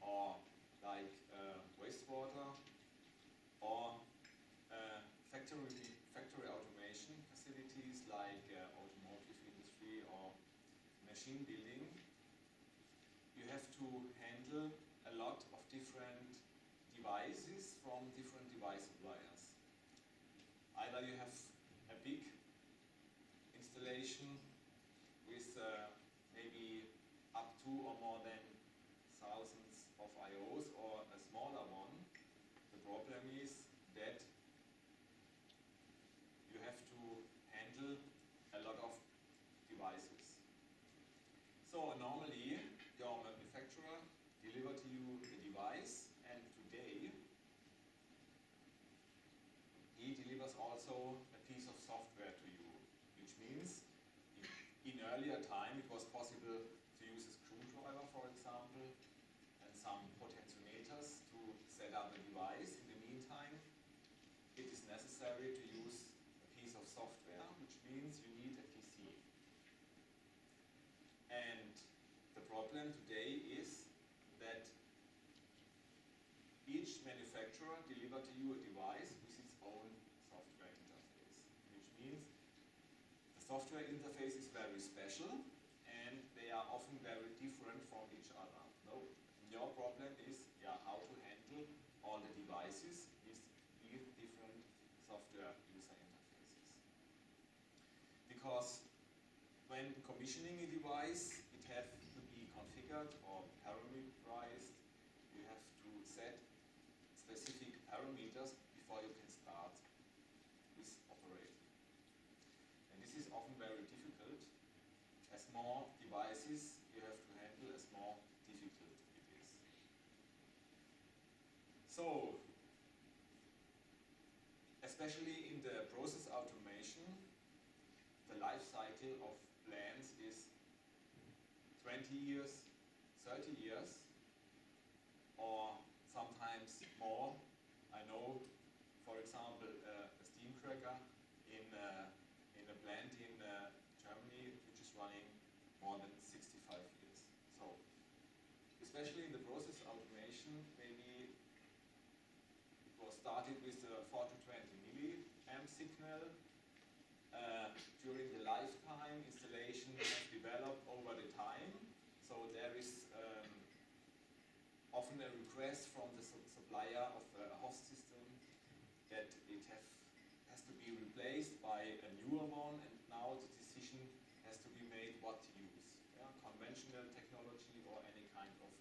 or like wastewater, or factory automation facilities like automotive industry or machine building, you have to handle a lot of different devices from different device suppliers. Either you have a big installation with maybe up to or more than thousands of IOs, or a smaller one. The problem is that you have to handle a lot of devices. So normally your manufacturer delivers to you a device, and today he delivers also a piece of software to you, which means in earlier time it was possible to use a screwdriver, for example, and some potentiometers to set up a device. In the meantime, it is necessary to use a piece of software, which means you need a PC. And the problem today is that each manufacturer delivers to you a device with its own software interface, which means the software interface is very special and they are often very different from each other. No, your problem is how to handle all the devices with different software user interfaces. Because when commissioning a device, it has to be configured or parameterized. You have to set specific parameters before you can start with operating. And this is often very difficult. As more devices you have to handle, as more difficult it is. So, especially in the process automation, the life cycle of plants is 20 years, 30 years, or sometimes more. I know, for example, a steam cracker in a plant in Germany which is running more than 65 years. So, especially in the process automation, maybe it was started with a 4 to 20 milliamp signal. During the lifetime, installation has developed over the time. So there is often a request from the supplier of a host system that it has to be replaced by a newer one, and now the decision has to be made what to use. Conventional technology or any kind of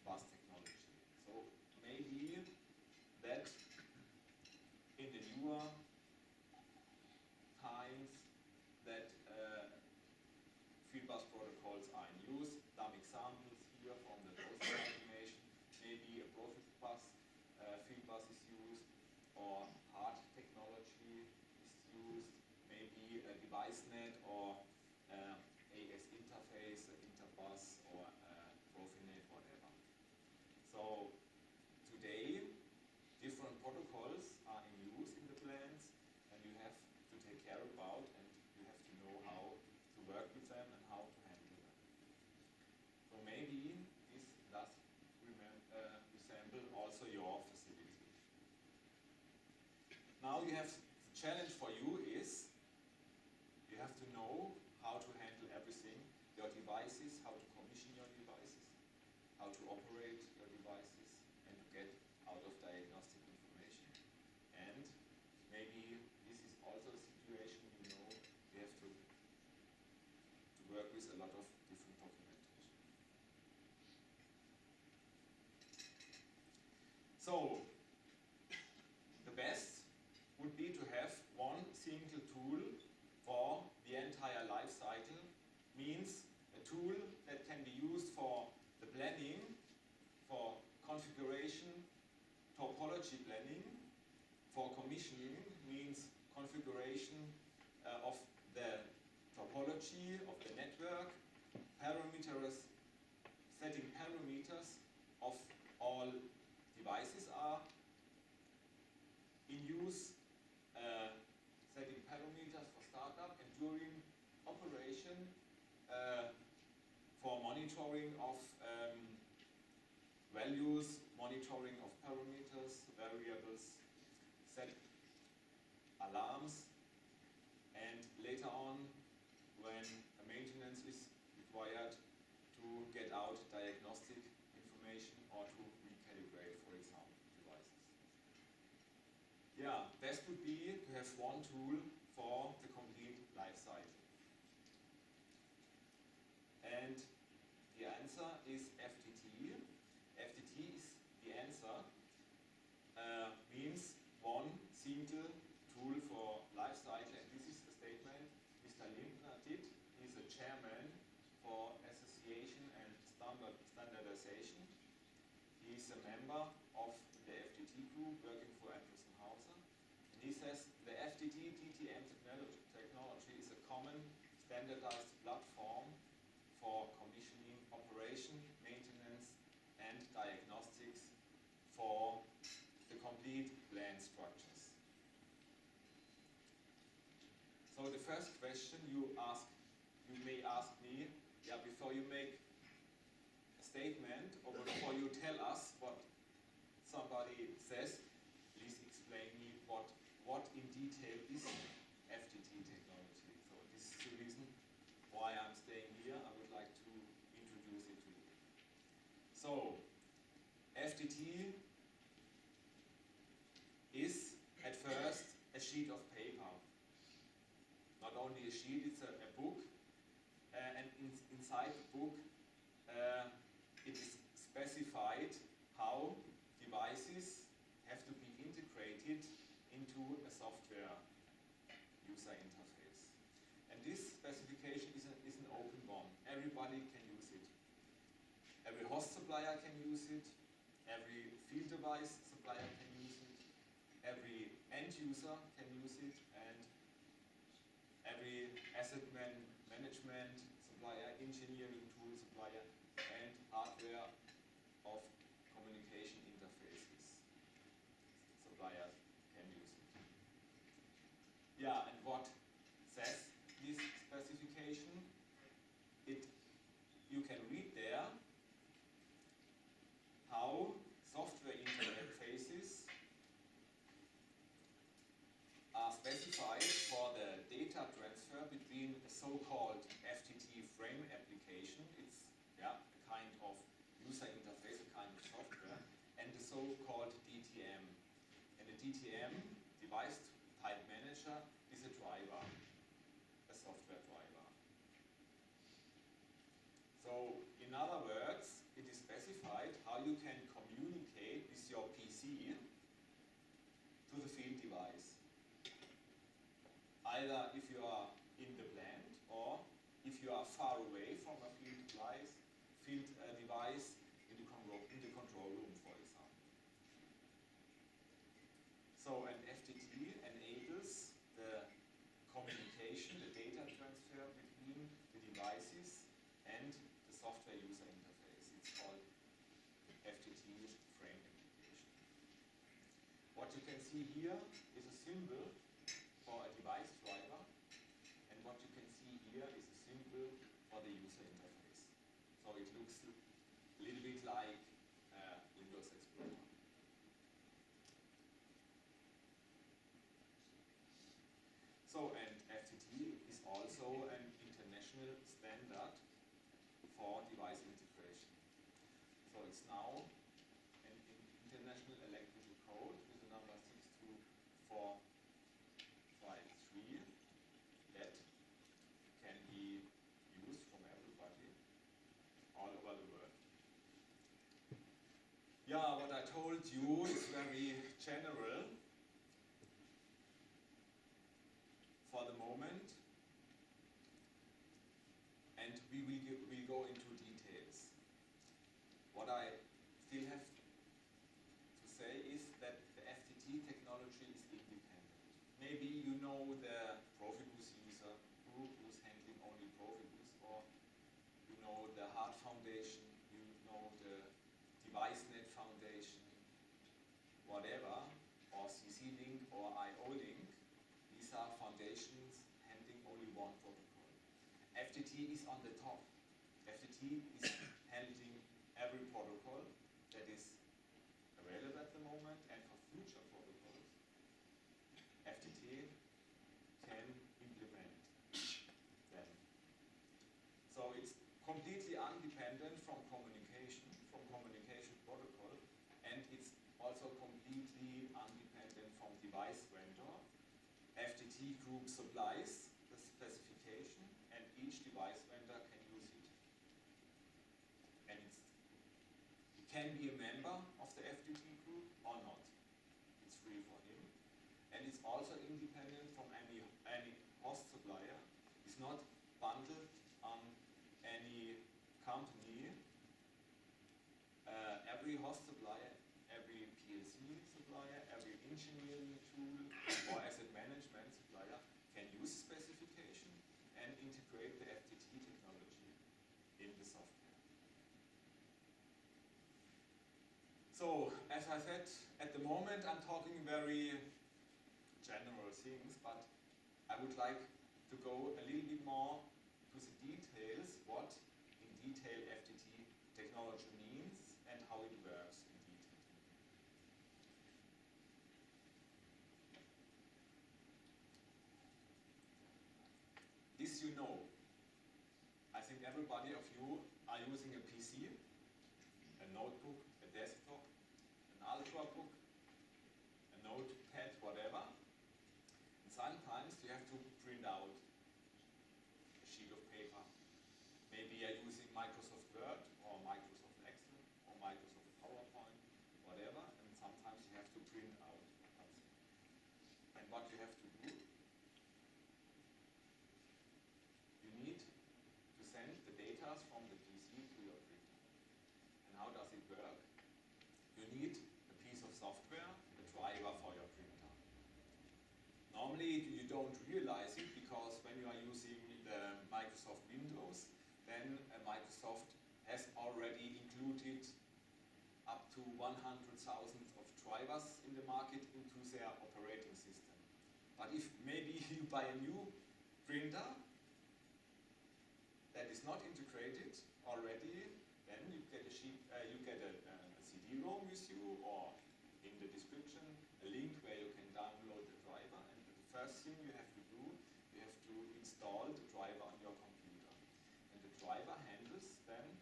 bus technology. So maybe that in the newer times that field bus protocols are in use. Some examples here from the process automation. Maybe a profit bus, field bus is used, or hard technology is used. Maybe a device net or AS interface, interbus, or Profinet, whatever. So today, different protocols are in use in the plants, and you have to take care about, and you have to know how to work with them and how to handle them. So maybe this does resemble also your facility. Now you have the challenge for you is you have to know how to handle everything, your devices, how to commission your devices, how to operate your devices, and to get out of diagnostic information. And maybe this is also a situation, you have to work with a lot of different documentation. So, the best would be to have one single tool for the entire life cycle. Means a tool that can be used for the planning, for configuration, topology planning, for commissioning, means configuration of the topology of the network, parameters, setting parameters of all devices are in use, setting parameters for startup, and during operation for monitoring of values, monitoring of parameters, variables, set alarms, and later on, when a maintenance is required, to get out diagnostic information or to recalibrate, for example, devices. Yeah, best would be to have one tool for the complete life cycle. And the answer is FDT. FDT is the answer. Means one single tool for life cycle. And this is the statement Mr. Lindner did. He's a chairman for association and standardization. He's a member of the FDT group working for Anderson Hauser. And he says the FDT DTM technology is a common standardized platform for commissioning, operation, maintenance, and diagnostics for the complete plant structures. So the first question you may ask me, before you make a statement or before you tell us what somebody says, please explain me what in detail is FDT technology. So this is the reason why I'm staying here. I would like to introduce it to you. So FDT is at first a sheet of paper. Not only a sheet, it's a book. And inside the book, it is specified how devices have to be integrated into a software user interface. And this specification is an open one. Everybody can use it. Every host supplier can use it. Every field device supplier can use it. Every end user can use it. And every asset management supplier, engineering tool supplier, and hardware of communication interfaces suppliers can use it. Yeah, and what says this specification? You can read there how software interfaces are specified for the data transfer between a so-called FDT frame application, it's a kind of user interface, a kind of software, and the so-called DTM. And the DTM, device type manager, is a driver, a software driver. So in other words, it is specified how you can communicate with your PC to the field device. Either if you are in the plant or if you are far away from a field device in the control room, for example. So an FDT enables the communication, the data transfer between the devices and the software user interface. It's called FDT frame application. What you can see here is a symbol for a device driver, and what you can see here is a symbol for the user interface. So it looks a little bit like Windows Explorer. So, and FDT is also an international standard for device integration. So it's now an international electrical code with the number 62453 that can be used from everybody all over the world. Yeah, what I told you is very general for the moment, and we will go into details. What I still have to say is that the FDT technology is independent. Maybe you know the Profibus user group who's handling only Profibus, or you know the Hart Foundation, you know the DeviceNet Foundation, whatever, or CC-Link or IO-Link. These are foundations handling only one protocol. FDT is on the top. FDT is handling every protocol that completely independent from communication protocol, and it's also completely independent from device vendor. FDT group supplies the specification, and each device vendor can use it. And he can be a member of the FDT group or not. It's free for him. And it's also independent from any host supplier. It's not bundled on any company. Every host supplier, every PLC supplier, every engineering tool or asset management supplier can use specification and integrate the FDT technology in the software. So, as I said, at the moment I'm talking very general things, but I would like to go a little bit more to the details, what in detail FDT technology means and how it works in detail. This you know. I think everybody of you are using a PC, a notebook, a desktop, an ultrabook, a notepad, whatever. And sometimes you have to print out a sheet of paper. Maybe you're using Microsoft Word or Microsoft Excel or Microsoft PowerPoint, whatever, and sometimes you have to print out something. And what you have to do, you need to send the data from the PC to your printer. And how does it work? You need a piece of software, a driver for your printer. Normally you don't realize it because when you are using the Microsoft Windows, then Microsoft has already included up to 100,000 of drivers in the market into their operating system. But if maybe you buy a new printer that is not integrated already, then you get a CD-ROM with you, or in the description a link where you can download the driver. And the first thing you have to do, you have to install the driver on your computer. And the driver handles then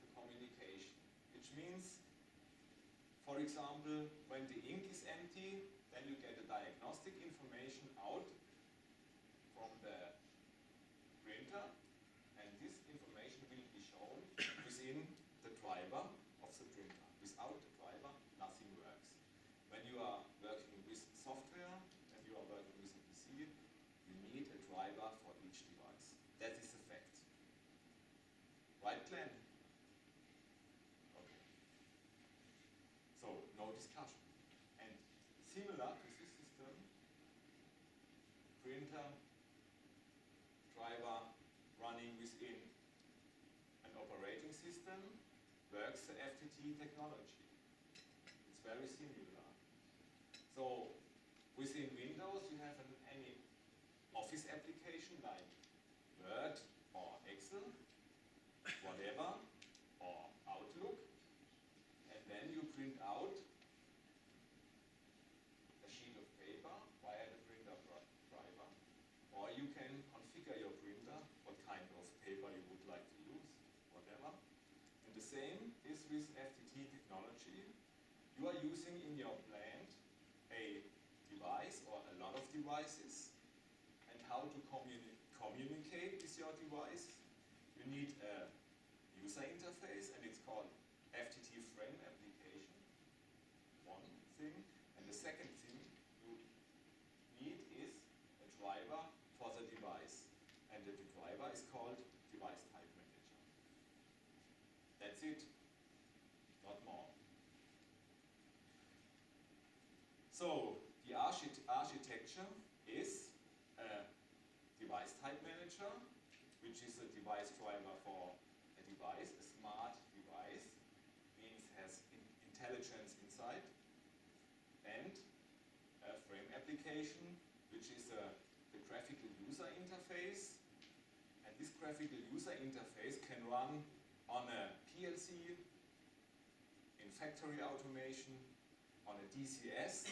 the communication, which means, for example, when the ink is empty, then you get a diagnostic information out from the printer, and this information will be shown within the driver of the printer. Without the driver, nothing works. When you are working with software and you are working with a PC, you need a driver for each device. That is a fact. Right, Glenn? Okay. So, no discussion. And similar to this system, printer, driver running within an operating system works the FDT technology. It's very similar. So, within Windows you have any Office application like Word or Excel, whatever, or Outlook, and then you print out a sheet of paper via the printer driver, or you can configure your printer, what kind of paper you would like to use, whatever. And the same is with FDT technology. You are using in your plant a device or a lot of devices, and how to communicate with your device. You need a user interface, and it's called FDT frame application. One thing. And the second thing you need is a driver for the device. And the driver is called device type manager. That's it. Not more. So the architecture is a device type manager, which is a device driver for a device. A smart device means has intelligence inside, and a frame application, which is the graphical user interface. And this graphical user interface can run on a PLC, in factory automation, on a DCS,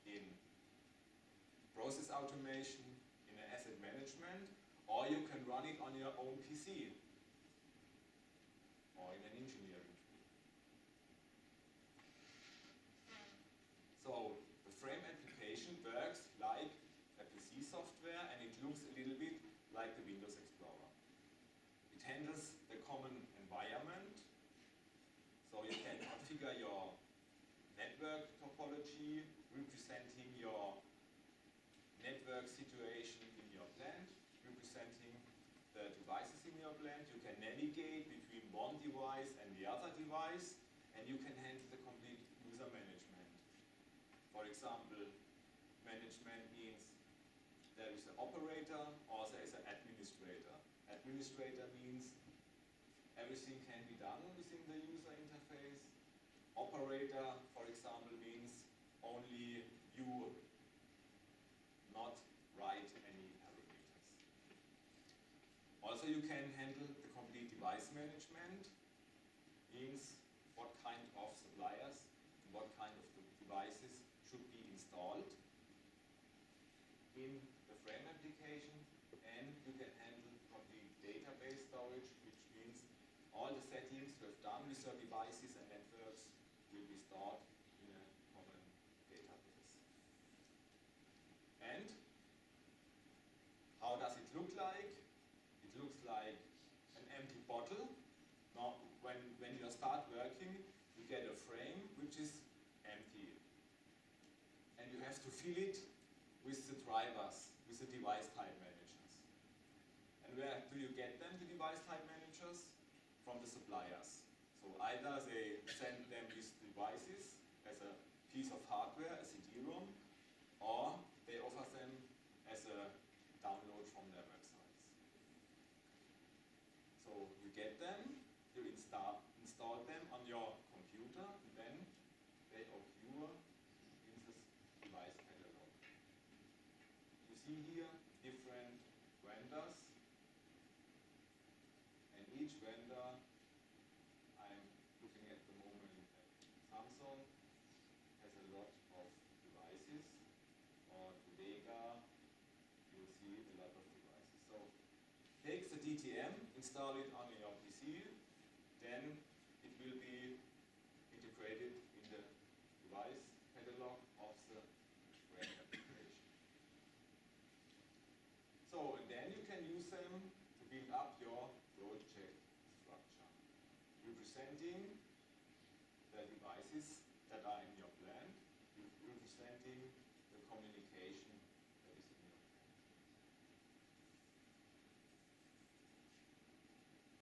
in process automation, in an asset management, or you can run it on your own PC. handles the common environment. So you can configure your network topology, representing your network situation in your plant, representing the devices in your plant. You can navigate between one device and the other device, and you can handle the complete user management. For example, management means there is an operator or there is an administrator. Administrator means everything can be done within the user interface. Operator, for example, means only you not write any parameters. Also, you can handle the complete device management, means what kind of suppliers, what kind of devices should be installed in the frame application, and you can handle complete database storage, which means all the settings you have done with your devices and networks will be stored in a common database. And how does it look like? It looks like an empty bottle. Now, when you start working, you get a frame which is empty. And you have to fill it with the drivers, with the device type managers. And where do you get them, the device type managers? From the suppliers. So either they send them these devices as a piece of hardware, a CD-ROM, or they offer them as a download from their websites. So you get them, you install them on your computer, and then they occur in this device catalog. You see here different vendors, and each vendor, I'm looking at the moment at Samsung, has a lot of devices, or Vega, you'll see a lot of devices. So take the DTM, install it on your PC, then it will be integrated in the device catalog of the web application. So, and then you can use them to build up your project structure, representing the devices that are in your plant, representing the communication